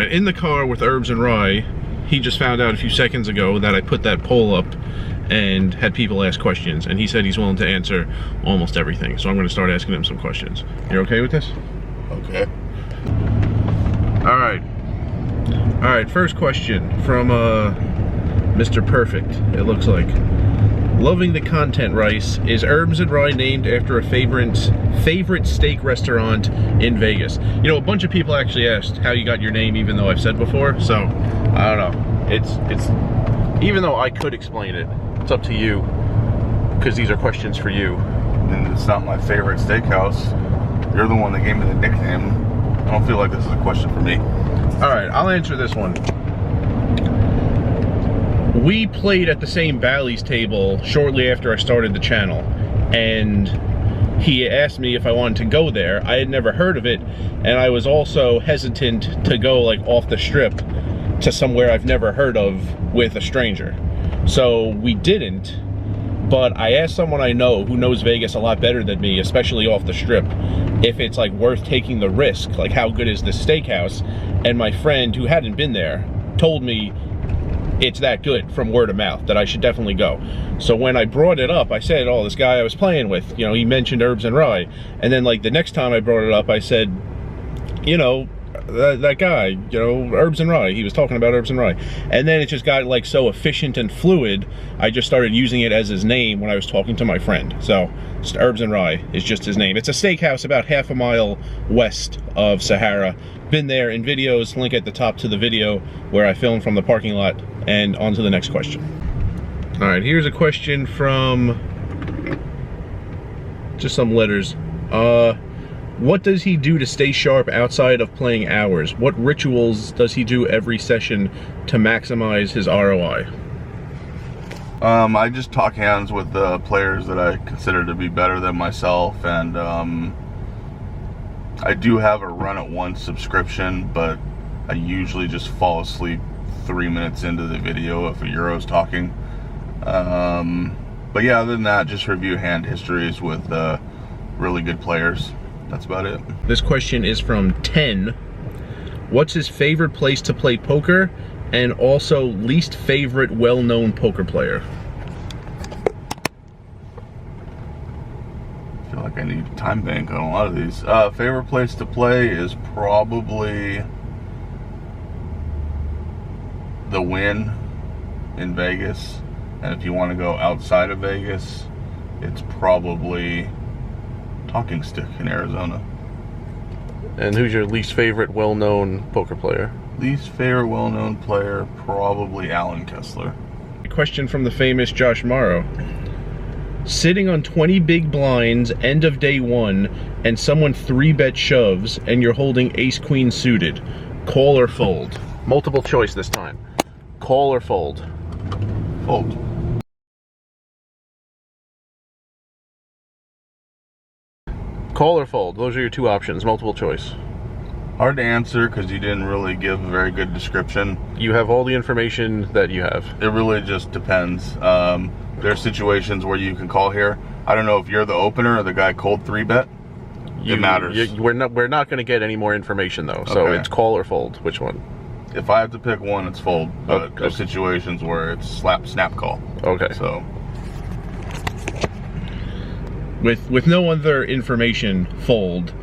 right, in the car with Herbs and Rye, he just found out a few seconds ago that I put that poll up and had people ask questions, and he said he's willing to answer almost everything. So I'm going to start asking him some questions. You're okay with this? Okay. All right, first question from Mr. Perfect, it looks like. Loving the content, Rice. Is Herbs and Rye named after a favorite steak restaurant in Vegas? You know, a bunch of people actually asked how you got your name, even though I've said before, so I don't know. It's even though I could explain it, it's up to you, because these are questions for you. And it's not my favorite steakhouse. You're the one that gave me the nickname. I don't feel like this is a question for me. All right, I'll answer this one. We played at the same Bally's table shortly after I started the channel, and he asked me if I wanted to go there. I had never heard of it, and I was also hesitant to go like off the strip to somewhere I've never heard of with a stranger. So we didn't, but I asked someone I know who knows Vegas a lot better than me, especially off the strip, if it's like worth taking the risk, like how good is this steakhouse? And my friend who hadn't been there told me it's that good from word of mouth that I should definitely go. So when I brought it up, I said, oh, this guy I was playing with, you know, he mentioned Herbs and Rye. And then like the next time I brought it up, I said, you know, that guy, you know, Herbs and Rye, he was talking about Herbs and Rye. And then it just got like so efficient and fluid, I just started using it as his name when I was talking to my friend. So Herbs and Rye is just his name. It's a steakhouse about half a mile west of Sahara. Been there in videos, link at the top to the video where I filmed from the parking lot. And on to the next question. All right, here's a question from just some letters. What does he do to stay sharp outside of playing hours? What rituals does he do every session to maximize his ROI? I just talk hands with the players that I consider to be better than myself, and I do have a run at one subscription, but I usually just fall asleep 3 minutes into the video if a Euro's talking. But yeah, other than that, just review hand histories with really good players. That's about it. This question is from 10. What's his favorite place to play poker, and also least favorite well-known poker player? I feel like I need a time bank on a lot of these. Favorite place to play is probably the Wynn in Vegas, and if you want to go outside of Vegas, it's probably Talking Stick in Arizona. And who's your least favorite well-known poker player? Least favorite well-known player, probably Alan Kessler. A question from the famous Josh Morrow. Sitting on 20 big blinds, end of day one, and someone 3-bet shoves, and you're holding ace-queen suited. Call or fold? Multiple choice this time. Call or fold? Fold. Call or fold? Those are your two options, multiple choice. Hard to answer because you didn't really give a very good description. You have all the information that you have. It really just depends. There are situations where you can call here. I don't know if you're the opener or the guy cold 3-bet. It matters. We're not going to get any more information though, so Okay. It's call or fold. Which one? If I have to pick one, it's fold. But Okay. there's situations where it's snap call. Okay. So with no other information, fold.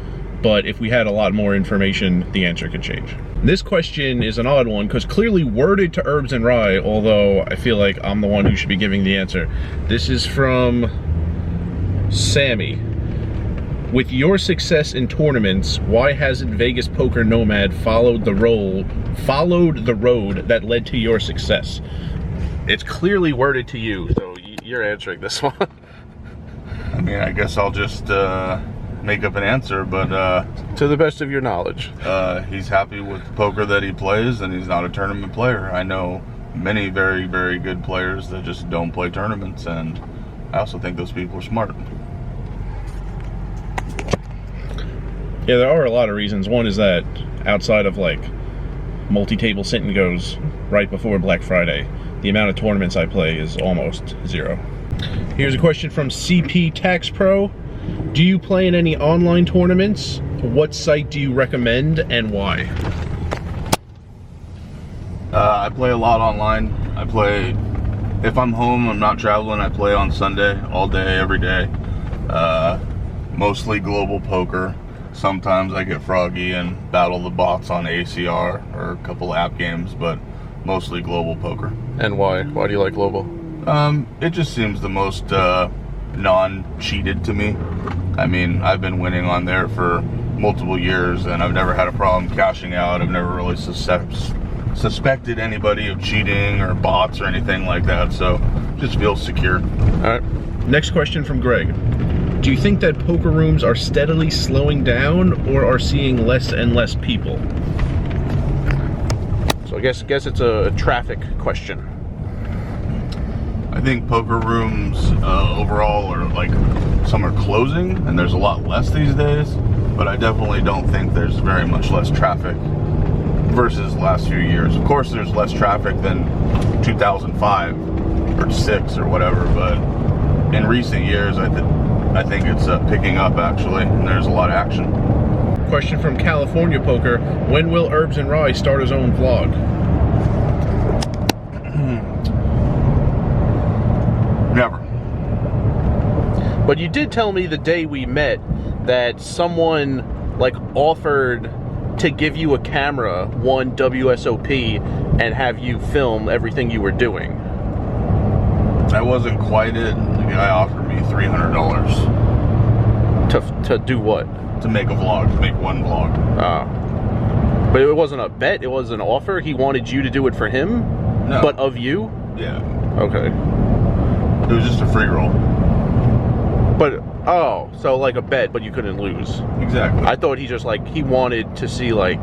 But if we had a lot more information, the answer could change. This question is an odd one because clearly worded to Herbs and Rye, although I feel like I'm the one who should be giving the answer. This is from Sammy. With your success in tournaments, why hasn't Vegas Poker Nomad followed the road that led to your success? It's clearly worded to you, so you're answering this one. I mean, I guess I'll just make up an answer, but to the best of your knowledge. He's happy with the poker that he plays, and he's not a tournament player. I know many very, very good players that just don't play tournaments, and I also think those people are smart. Yeah, there are a lot of reasons. One is that outside of like multi-table sit and goes right before Black Friday, the amount of tournaments I play is almost zero. Here's a question from CP Tax Pro. Do you play in any online tournaments? What site do you recommend and why? I play a lot online. I play, if I'm home, I'm not traveling, I play on Sunday, all day, every day. Mostly global poker. Sometimes I get froggy and battle the bots on ACR or a couple app games, but mostly global poker. And why? Why do you like global? It just seems the most non-cheated to me. I mean, I've been winning on there for multiple years and I've never had a problem cashing out. I've never really suspected anybody of cheating or bots or anything like that, so just feels secure. All right. Next question from Greg. Do you think that poker rooms are steadily slowing down or are seeing less and less people? So I guess it's a traffic question. I think poker rooms overall are like, some are closing and there's a lot less these days, but I definitely don't think there's very much less traffic versus the last few years. Of course there's less traffic than 2005 or 6 or whatever, but in recent years I think it's picking up actually, and there's a lot of action. Question from California Poker. When will Herbs Rye start his own vlog? Never. But you did tell me the day we met that someone like offered to give you a camera, one WSOP, and have you film everything you were doing. That wasn't quite it. The guy offered me $300 To do what? to make a vlog, to make one vlog. But it wasn't a bet, it was an offer. He wanted you to do it for him? No. But of you? Yeah. Okay. It was just a free roll. But, oh, so like a bet, but you couldn't lose. Exactly. I thought he wanted to see like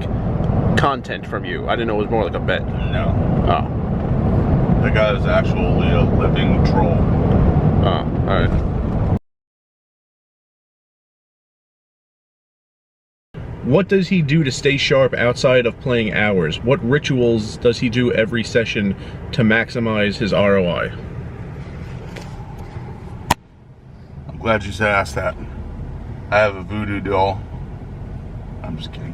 content from you. I didn't know it was more like a bet. No. Oh. The guy is actually a living troll. Oh, alright. What does he do to stay sharp outside of playing hours? What rituals does he do every session to maximize his ROI? I'm glad you asked that. I have a voodoo doll. I'm just kidding.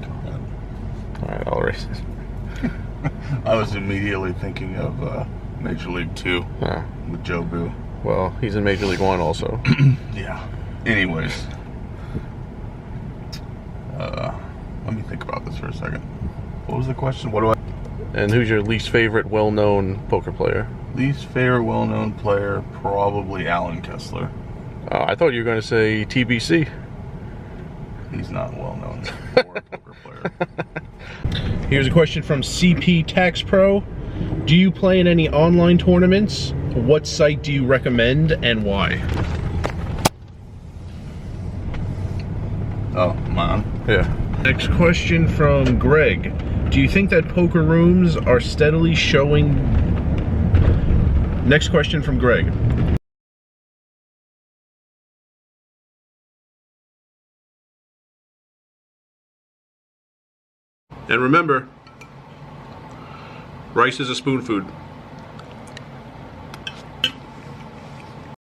Alright, I'll erase this. I was immediately thinking of Major League 2 with Joe Boo. Well, he's in Major League 1 also. Yeah. Anyways. Let me think about this for a second. What was the question? And who's your least favorite well-known poker player? Least favorite well-known player, probably Alan Kessler. I thought you were going to say TBC. He's not well-known for a poker player. Here's a question from CP Tax Pro. Do you play in any online tournaments? What site do you recommend and why? Oh, mine? Yeah. Next question from Greg. Do you think that poker rooms are steadily showing... Next question from Greg. And remember, rice is a spoon food.